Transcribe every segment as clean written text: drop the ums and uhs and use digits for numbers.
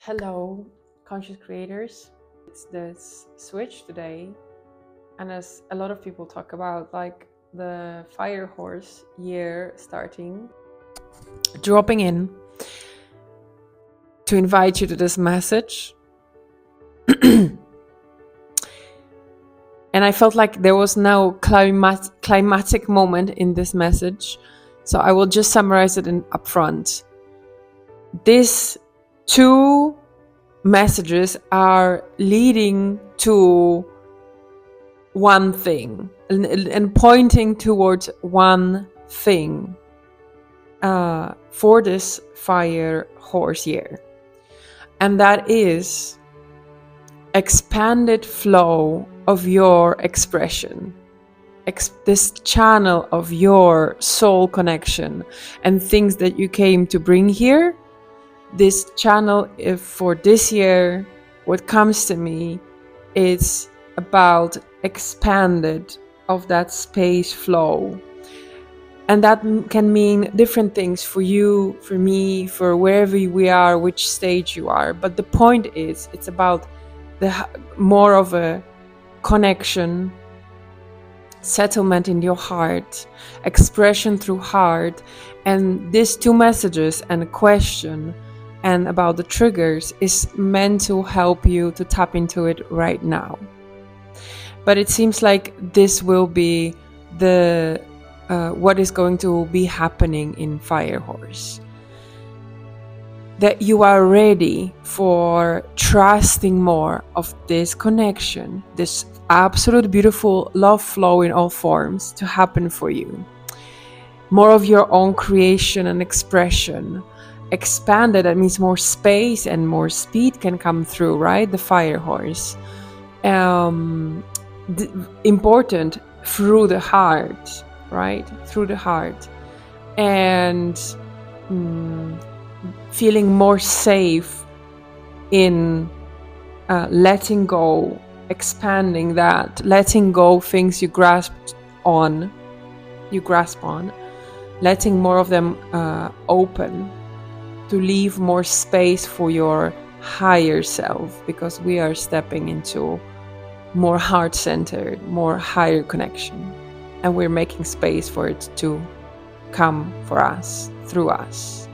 Hello, conscious creators. It's this switch today, and as a lot of people talk about, like the fire horse year starting, dropping in to invite you to this message. And I felt like there was no climatic moment in this message, so I will just summarize it up front. These two messages are leading to one thing and pointing towards one thing for this fire horse year, and that is expanded flow of your expression, this channel of your soul connection and things that you came to bring here. This channel, if for this year, what comes to me is about expanded of that space flow. And that can mean different things for you, for me, for wherever we are, which stage you are. But the point is, it's about the more of a connection, settlement in your heart, expression through heart. And these two messages and a question and about the triggers is meant to help you to tap into it right now. But it seems like this will be the what is going to be happening in Firehorse. That you are ready for trusting more of this connection, this absolute beautiful love flow in all forms to happen for you. More of your own creation and expression. Expanded, that means more space and more speed can come through, right? The Firehorse. Important through the heart, right? Through the heart. And feeling more safe in letting go, expanding that, letting go things you grasp on, letting more of them open, to leave more space for your higher self, because we are stepping into more heart-centered, more higher connection, and we're making space for it to come for us, through us,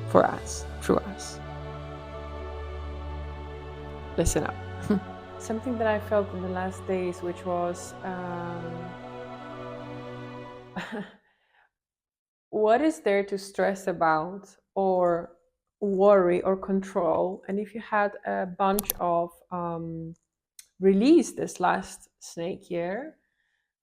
for us, through us. Listen up. Something that I felt in the last days, which was what is there to stress about or worry or control? And if you had a bunch of release this last snake year,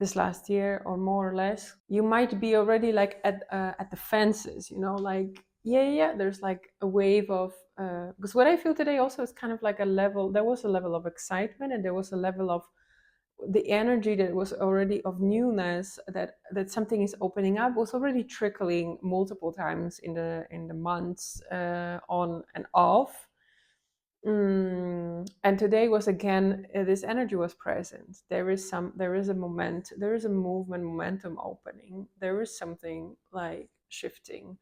this last year or more or less, you might be already like at the fences, you know, like yeah, there's like a wave of because what I feel today also is kind of like there was a level of excitement, and there was a level of the energy that was already of newness, that something is opening up, was already trickling multiple times in the months on and off. And today was again, this energy was present. There is a momentum opening. There is something like shifting,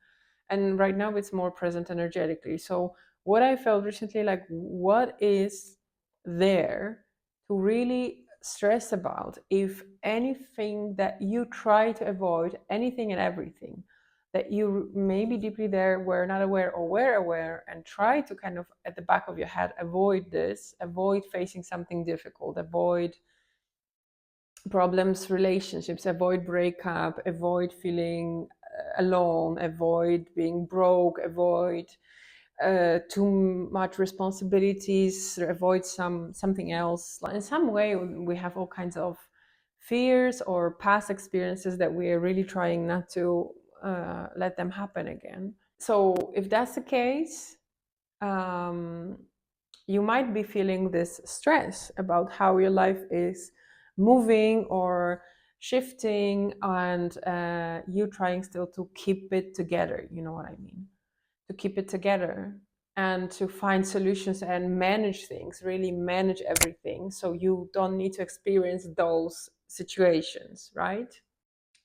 and right now it's more present energetically. So what I felt recently, like, what is there to really stress about? If anything that you try to avoid, anything and everything that you maybe deeply there were not aware, or were aware, and try to kind of at the back of your head avoid this, avoid facing something difficult, avoid problems, relationships, avoid breakup, avoid feeling alone, avoid being broke, avoid too much responsibilities, avoid something else. In some way, we have all kinds of fears or past experiences that we are really trying not to let them happen again. So if that's the case, you might be feeling this stress about how your life is moving or shifting, and you trying still to keep it together, you know what I mean? To keep it together and to find solutions and manage things, really manage everything, so you don't need to experience those situations, right?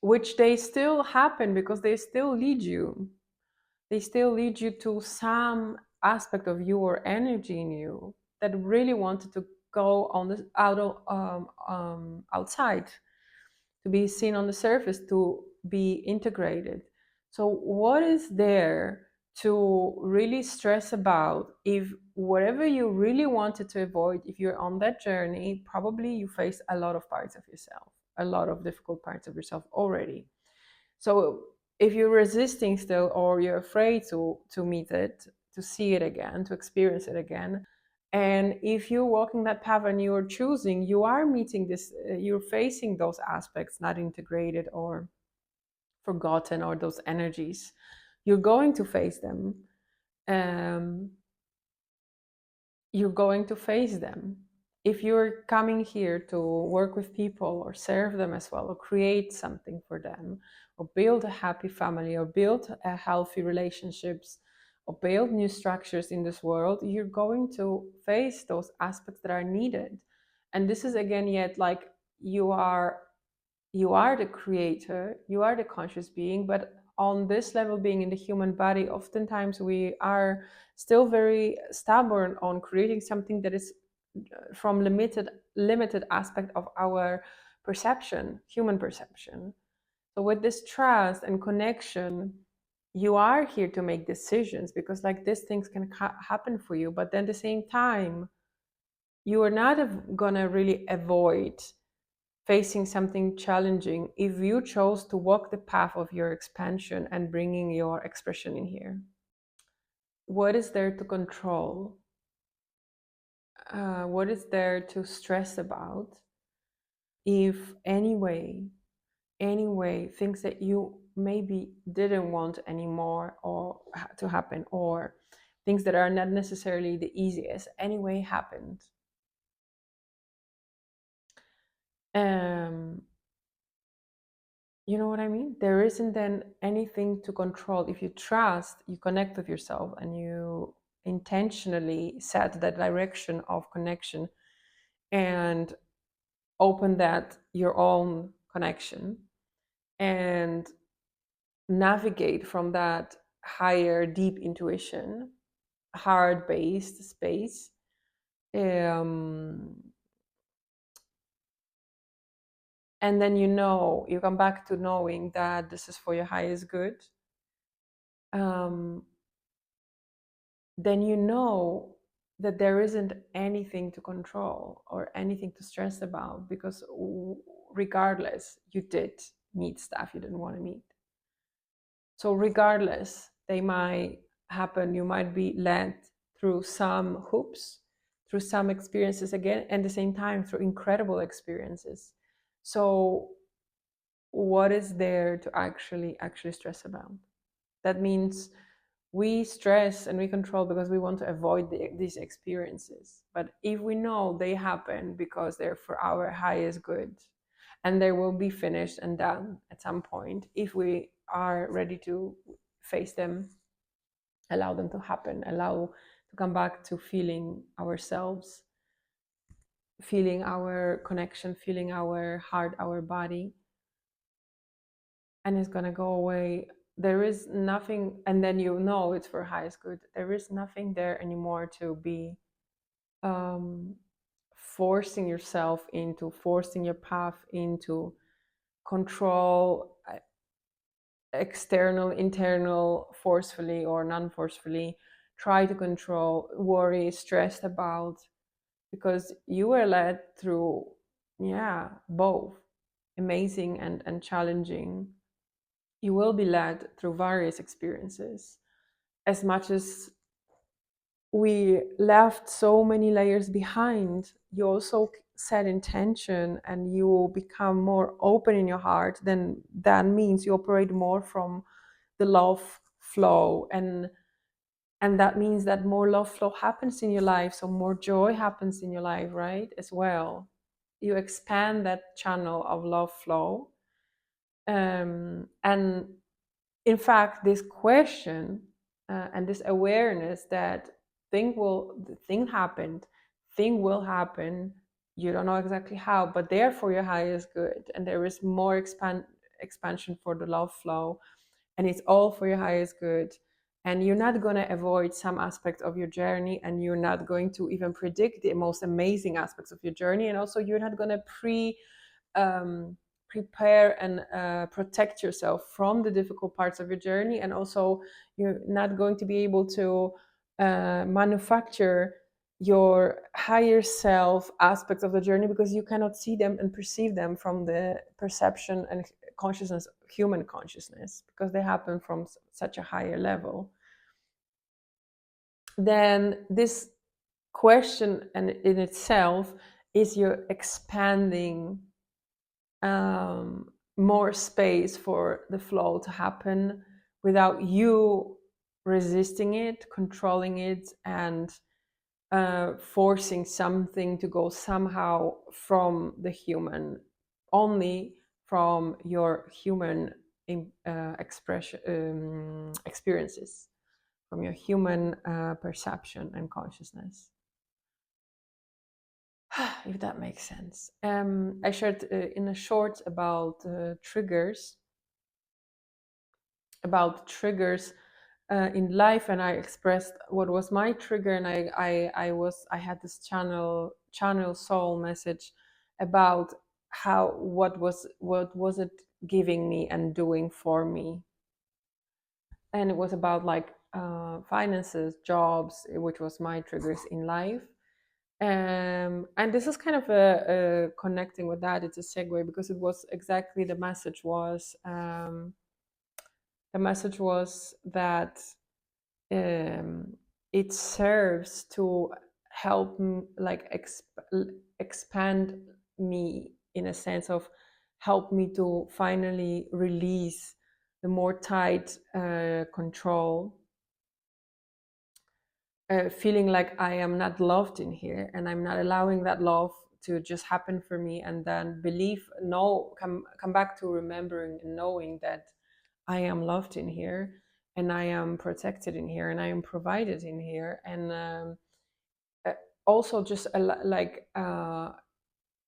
Which they still happen, because they still lead you to some aspect of you or energy in you that really wanted to go on the outside, to be seen on the surface, to be integrated. So what is there to really stress about if whatever you really wanted to avoid, if you're on that journey, probably you face a lot of parts of yourself, a lot of difficult parts of yourself already. So if you're resisting still, or you're afraid to meet it, to see it again, to experience it again, and if you're walking that path and you're choosing, you are meeting this, you're facing those aspects not integrated or forgotten, or those energies, you're going to face them. um, you're going to face them. If you're coming here to work with people or serve them as well, or create something for them, or build a happy family, or build a healthy relationships, or build new structures in this world, you're going to face those aspects that are needed. And this is again yet like you are the creator, you are the conscious being, but on this level, being in the human body, oftentimes we are still very stubborn on creating something that is from limited aspect of our perception, human perception. So with this trust and connection, you are here to make decisions, because like these things can happen for you, but then at the same time, you are not gonna really avoid facing something challenging if you chose to walk the path of your expansion and bringing your expression in here. What is there to control? What is there to stress about? If anyway, things that you maybe didn't want anymore or to happen, or things that are not necessarily the easiest, anyway happened. Um, You know what I mean? There isn't then anything to control. If you trust, you connect with yourself, and you intentionally set that direction of connection and open that your own connection and navigate from that higher deep intuition, heart based space. Um, and then you come back to knowing that this is for your highest good. Um, then you know that there isn't anything to control or anything to stress about, because regardless, you did meet stuff you didn't want to meet. So regardless, they might happen. You might be led through some hoops, through some experiences again, and at the same time through incredible experiences. So what is there to actually stress about? That means we stress and we control because we want to avoid these experiences. But if we know they happen because they're for our highest good, and they will be finished and done at some point, if we are ready to face them, allow them to happen, allow to come back to feeling ourselves, feeling our connection, feeling our heart, our body, and it's going to go away. There is nothing, and then you know it's for highest good. There is nothing there anymore to be um, forcing yourself into, forcing your path into, control, external, internal, forcefully or non-forcefully, try to control, worry, stressed about, because you were led through, yeah, both amazing and challenging. You will be led through various experiences. As much as we left so many layers behind, you also set intention and you become more open in your heart. Then that means you operate more from the love flow, and that means that more love flow happens in your life, so more joy happens in your life, right? As well, you expand that channel of love flow. And in fact, this question and this awareness that thing happened, thing will happen, you don't know exactly how, but therefore your highest good, and there is more expansion for the love flow, and it's all for your highest good. and you're not going to avoid some aspect of your journey, and you're not going to even predict the most amazing aspects of your journey, and also you're not going to prepare and protect yourself from the difficult parts of your journey, and also you're not going to be able to manufacture your higher self aspects of the journey, because you cannot see them and perceive them from the perception and consciousness, human consciousness, because they happen from such a higher level. Then this question and in itself is you're expanding more space for the flow to happen without you resisting it, controlling it, and forcing something to go somehow from the human, only from your human experiences, from your human perception and consciousness. If that makes sense. I shared in a short about triggers, in life, and I expressed what was my trigger, and I had this channel soul message about what was it giving me and doing for me, and it was about like finances, jobs, which was my triggers in life. And this is kind of a connecting with that. It's a segue, because it was exactly the message was that it serves to help like expand me, in a sense of help me to finally release the more tight control, feeling like I am not loved in here, and I'm not allowing that love to just happen for me, and then come back to remembering and knowing that I am loved in here, and I am protected in here, and I am provided in here, and also just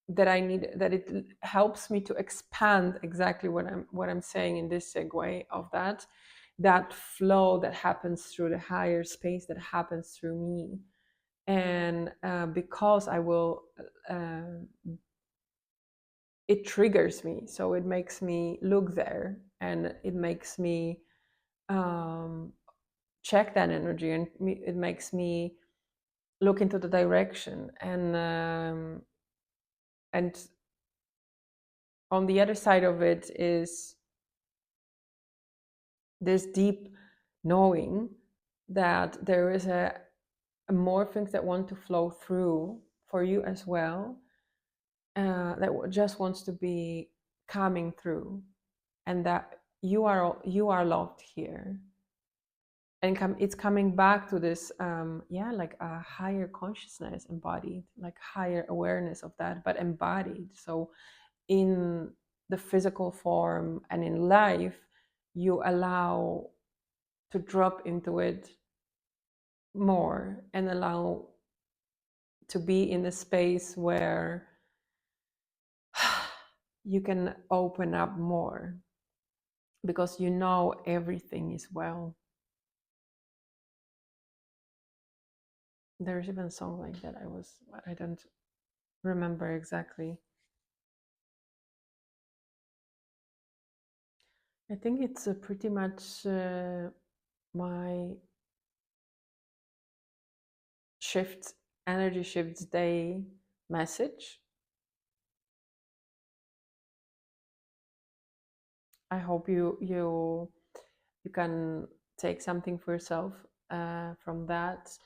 that I need, that it helps me to expand exactly what I'm saying in this segue of that flow that happens through the higher space, that happens through me. And because I will it triggers me, so it makes me look there, and it makes me check that energy, and it makes me look into the direction, and on the other side of it is this deep knowing that there is more things that want to flow through for you as well, that just wants to be coming through, and that you are loved here, and it's coming back to this like a higher consciousness embodied, like higher awareness of that, but embodied. So in the physical form and in life, you allow to drop into it more, and allow to be in a space where you can open up more, because you know everything is well. There's even a song like that. I don't remember exactly. I think it's pretty much my energy shifts day message. I hope you can take something for yourself from that,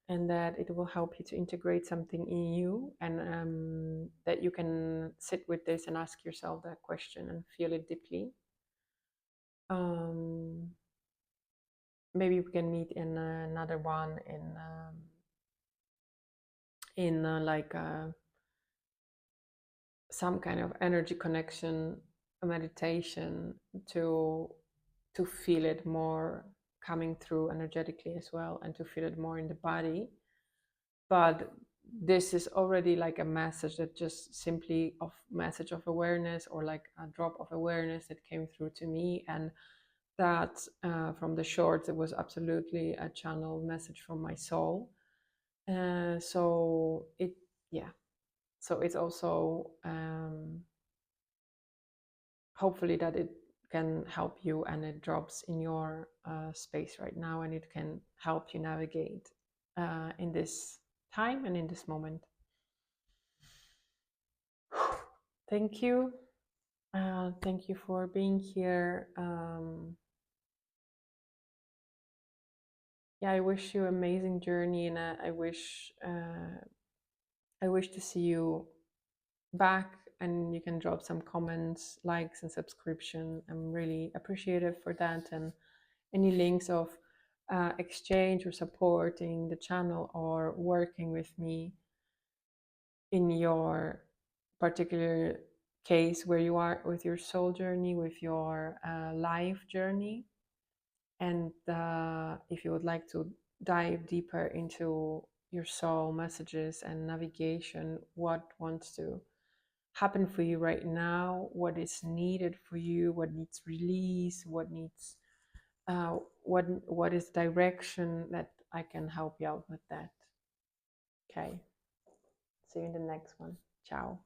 and that it will help you to integrate something in you, and that you can sit with this and ask yourself that question and feel it deeply. Maybe we can meet in another one in like some kind of energy connection, a meditation, to feel it more coming through energetically as well, and to feel it more in the body. But this is already like a message that just simply of message of awareness, or like a drop of awareness that came through to me, and that from the shorts, it was absolutely a channel message from my soul. So it, yeah. So it's also hopefully that it can help you, and it drops in your space right now, and it can help you navigate in this time and in this moment. Thank you. Thank you for being here. Yeah, I wish you amazing journey, and I wish to see you back, and you can drop some comments, likes, and subscription. I'm really appreciative for that, and any links of exchange or supporting the channel or working with me in your particular case where you are with your soul journey, with your life journey. And if you would like to dive deeper into your soul messages and navigation, what wants to happen for you right now, what is needed for you, what needs release, what needs what is direction that I can help you out with that. Okay. See you in the next one. Ciao.